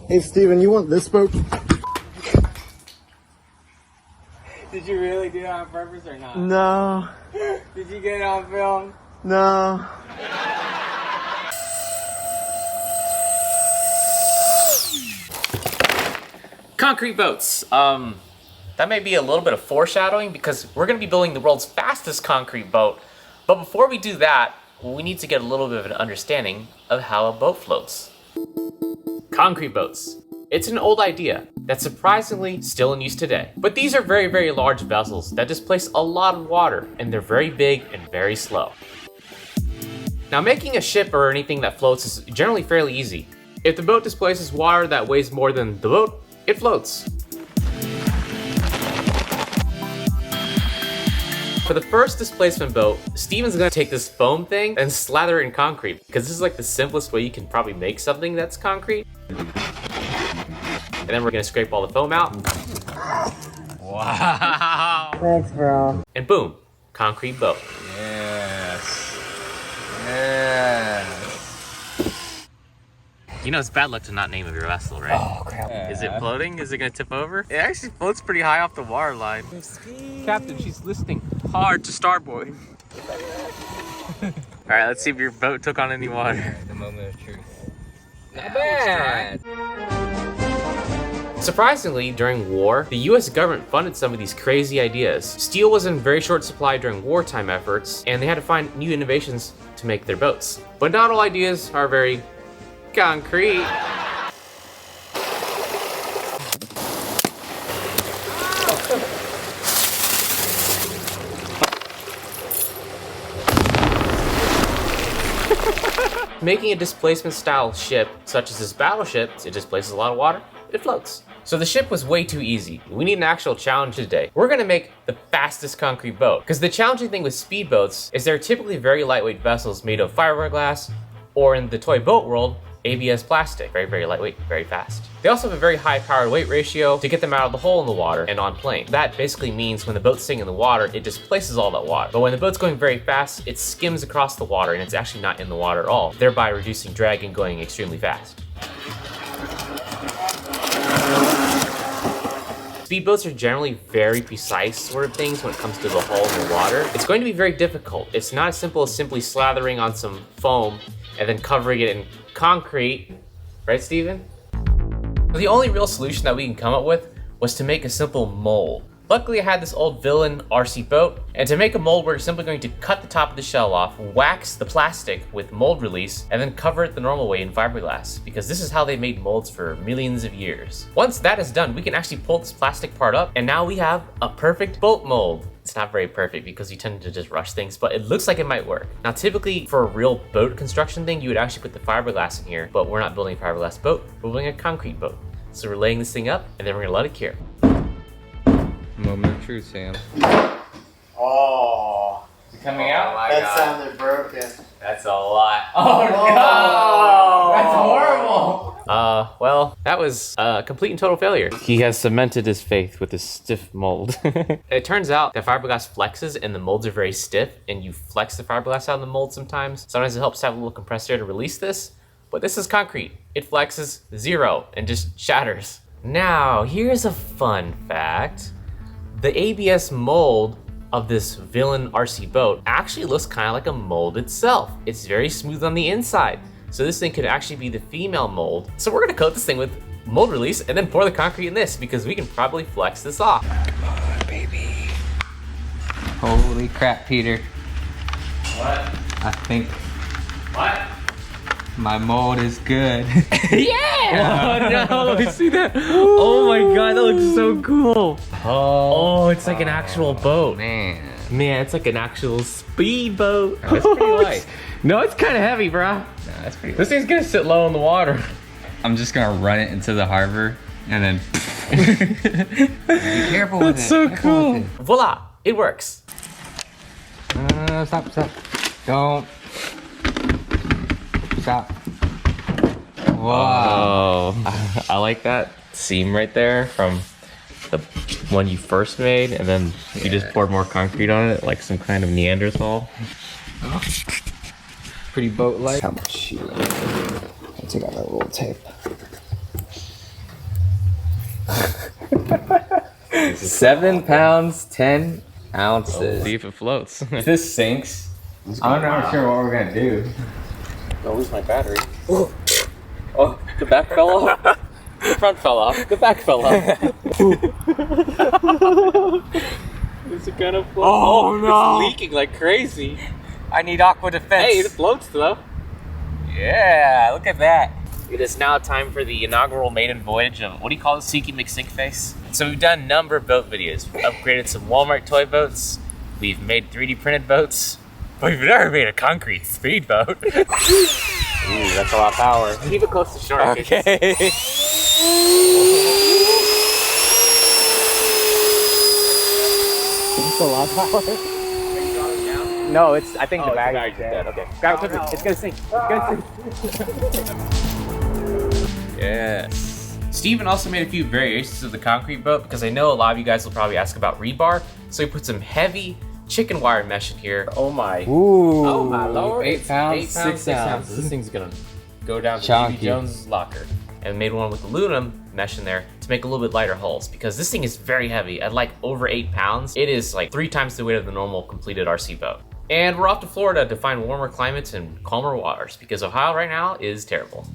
Hey, Steven, you want this boat? Did you really do it on purpose or not? No. Did you get it on film? No. Concrete boats. That may be a little bit of foreshadowing because we're going to be building the world's fastest concrete boat. But before we do that, we need to get a little bit of an understanding of how a boat floats. Concrete boats. It's an old idea that's surprisingly still in use today. But these are very, very large vessels that displace a lot of water, and they're very big and very slow. Now, making a ship or anything that floats is generally fairly easy. If the boat displaces water that weighs more than the boat, it floats. For the first displacement boat, Steven's gonna take this foam thing and slather it in concrete, because this is like the simplest way you can probably make something that's concrete. And then we're gonna scrape all the foam out. Wow! Thanks, bro. And boom, concrete boat. Yes. Yes. You know it's bad luck to not name of your vessel, right? Oh, crap. Is it floating? Is it gonna tip over? It actually floats pretty high off the water line. Captain, she's listing hard to starboard. Alright, let's see if your boat took on any water. The moment of truth. Not bad. Surprisingly, during war, the US government funded some of these crazy ideas. Steel was in very short supply during wartime efforts, and they had to find new innovations to make their boats. But not all ideas are very concrete. Making a displacement style ship, such as this battleship, it displaces a lot of water, it floats. So the ship was way too easy. We need an actual challenge today. We're gonna make the fastest concrete boat. Because the challenging thing with speedboats is they're typically very lightweight vessels made of fiberglass, or in the toy boat world, ABS plastic. Very, very lightweight, very fast. They also have a very high power weight ratio to get them out of the hole in the water and on plane. That basically means when the boat's sitting in the water, it displaces all that water. But when the boat's going very fast, it skims across the water and it's actually not in the water at all, thereby reducing drag and going extremely fast. Speedboats are generally very precise sort of things when it comes to the hull and the water. It's going to be very difficult. It's not as simple as simply slathering on some foam and then covering it in concrete. Right, Steven? The only real solution that we can come up with was to make a simple mold. Luckily, I had this old villain RC boat, and to make a mold, we're simply going to cut the top of the shell off, wax the plastic with mold release, and then cover it the normal way in fiberglass, because this is how they made molds for millions of years. Once that is done, we can actually pull this plastic part up, and now we have a perfect boat mold. It's not very perfect because you tend to just rush things, but it looks like it might work. Now, typically for a real boat construction thing, you would actually put the fiberglass in here, but we're not building a fiberglass boat, we're building a concrete boat. So we're laying this thing up, and then we're gonna let it cure. Moment of truth, Sam. Oh. Is it coming out? That sounded broken. That's a lot. Oh no! That's horrible! Well, that was a complete and total failure. He has cemented his faith with this stiff mold. It turns out that fiberglass flexes and the molds are very stiff, and you flex the fiberglass out of the mold sometimes. Sometimes it helps to have a little compressor to release this, but this is concrete. It flexes zero and just shatters. Now, here's a fun fact. The ABS mold of this villain RC boat actually looks kind of like a mold itself. It's very smooth on the inside. So this thing could actually be the female mold. So we're gonna coat this thing with mold release and then pour the concrete in this because we can probably flex this off. Come on, baby. Holy crap, Peter. What? I think What? my mold is good. Yeah! Oh no, let me see that. Oh my god, that looks so cool. Oh, it's like an actual boat. Man. Man, it's like an actual speedboat. Oh, it's pretty light. No, it's kind of heavy, bro. No, that's pretty This thing's gonna sit low in the water. I'm just gonna run it into the harbor and then be careful with it. That's so Careful cool. with Voila, it works. it. Stop. Don't. Stop. Wow. Oh, I like that seam right there from the one you first made, and then you just poured more concrete on it, like some kind of Neanderthal. Pretty boat light. How much sheet? I'll take out my little tape. 7 pounds, 10 ounces. See if it floats. If this sinks, I'm not sure what we're gonna do. I'll lose my battery. Oh, the back fell off. The front fell off. The back fell off. Is it gonna float? Oh, no. It's leaking like crazy. I need aqua defense. Hey, it floats though. Yeah, look at that. It is now time for the inaugural maiden voyage of, what do you call it, Seeky McSinkface? So we've done a number of boat videos. We've upgraded some Walmart toy boats. We've made 3D printed boats. But we've never made a concrete speedboat. Ooh, that's a lot of power. Keep it close to shore. Okay. That's a lot of power. No, it's. I think the bag is dead. Okay, grab it quickly. It's gonna sink. It's gonna sink. Yes. Steven also made a few variations of the concrete boat because I know a lot of you guys will probably ask about rebar. So he put some heavy chicken wire mesh in here. Oh my. Ooh. Oh my lord. 8 pounds, 6 6 ounces. This thing's gonna go down to Chunky. Davy Jones' locker. And made one with aluminum mesh in there to make a little bit lighter hulls because this thing is very heavy. At like over 8 pounds, it is like 3 times the weight of the normal completed RC boat. And we're off to Florida to find warmer climates and calmer waters because Ohio right now is terrible.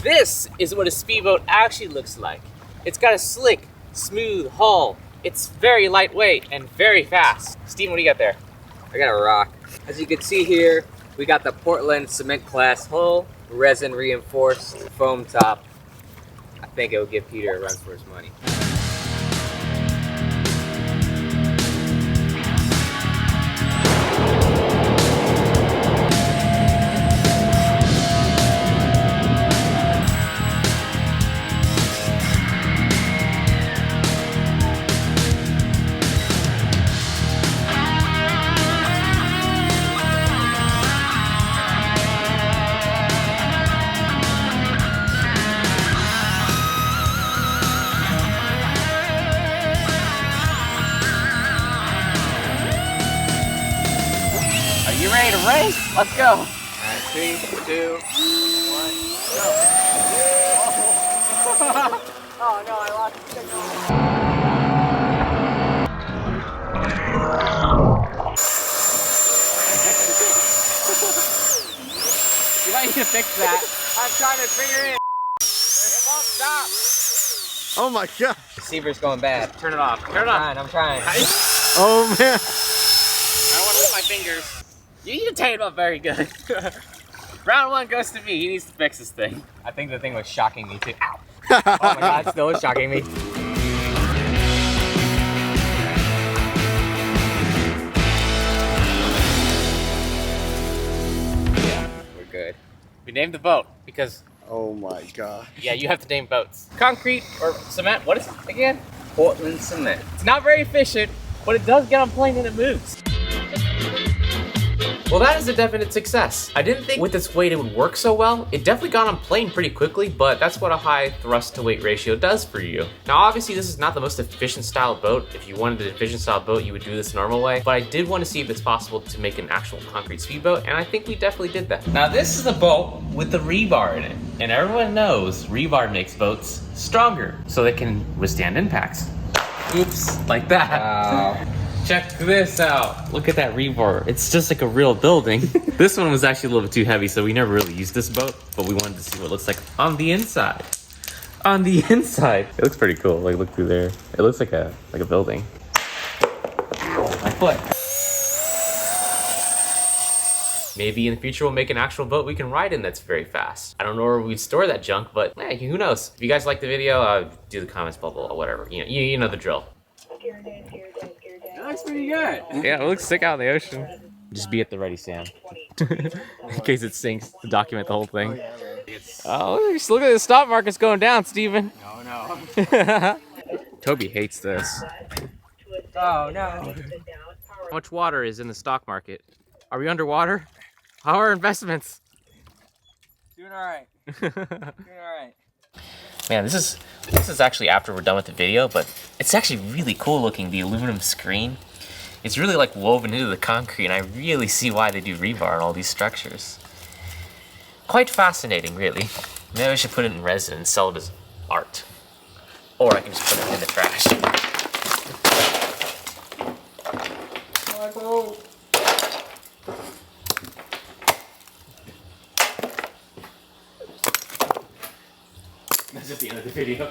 This is what a speedboat actually looks like. It's got a slick, smooth hull. It's very lightweight and very fast. Steven, what do you got there? I got a rock. As you can see here, we got the Portland cement class hull, resin reinforced foam top. I think it will give Peter a run for his money. You ready to race? Let's go. All right, 3, 2, 1, go. Oh no, I lost the signal. You might need to fix that. I'm trying to figure it. It won't stop. Oh my god. Receiver's going bad. Turn it off. Turn it off. I'm trying. Oh man. I don't want to lose my fingers. You tighten up very good. Round 1 goes to me. He needs to fix this thing. I think the thing was shocking me too. Ow. Oh my god, it still is shocking me. Yeah, we're good. We named the boat because, Oh my god. yeah, you have to name boats. Concrete or cement, what is it again? Portland cement. It's not very efficient, but it does get on plane and it moves. Well, that is a definite success. I didn't think with this weight it would work so well. It definitely got on plane pretty quickly, but that's what a high thrust to weight ratio does for you. Now, obviously this is not the most efficient style boat. If you wanted an efficient style boat, you would do this the normal way, but I did want to see if it's possible to make an actual concrete speedboat, and I think we definitely did that. Now, this is a boat with the rebar in it, and everyone knows rebar makes boats stronger so they can withstand impacts. Oops, like that. Wow. Check this out. Look at that rebar. It's just like a real building. This one was actually a little bit too heavy, so we never really used this boat, but we wanted to see what it looks like on the inside. On the inside. It looks pretty cool. Like, look through there. It looks like a building. Ow, my foot. Maybe in the future we'll make an actual boat we can ride in that's very fast. I don't know where we'd store that junk, but hey, who knows? If you guys like the video, do the comments, blah, blah, blah, whatever. You know the drill. That looks pretty good. Yeah, it looks sick out in the ocean. Just be at the ready, Sam. In case it sinks, to document the whole thing. Oh, just look at the stop markers going down, Steven. Oh no. Toby hates this. Oh no. How much water is in the stock market? Are we underwater? How are our investments? Doing alright. Doing alright. Man, this is actually after we're done with the video, but it's actually really cool looking, the aluminum screen. It's really like woven into the concrete, and I really see why they do rebar on all these structures. Quite fascinating, really. Maybe I should put it in resin and sell it as art. Or I can just put it in the trash. That's just the end of the video.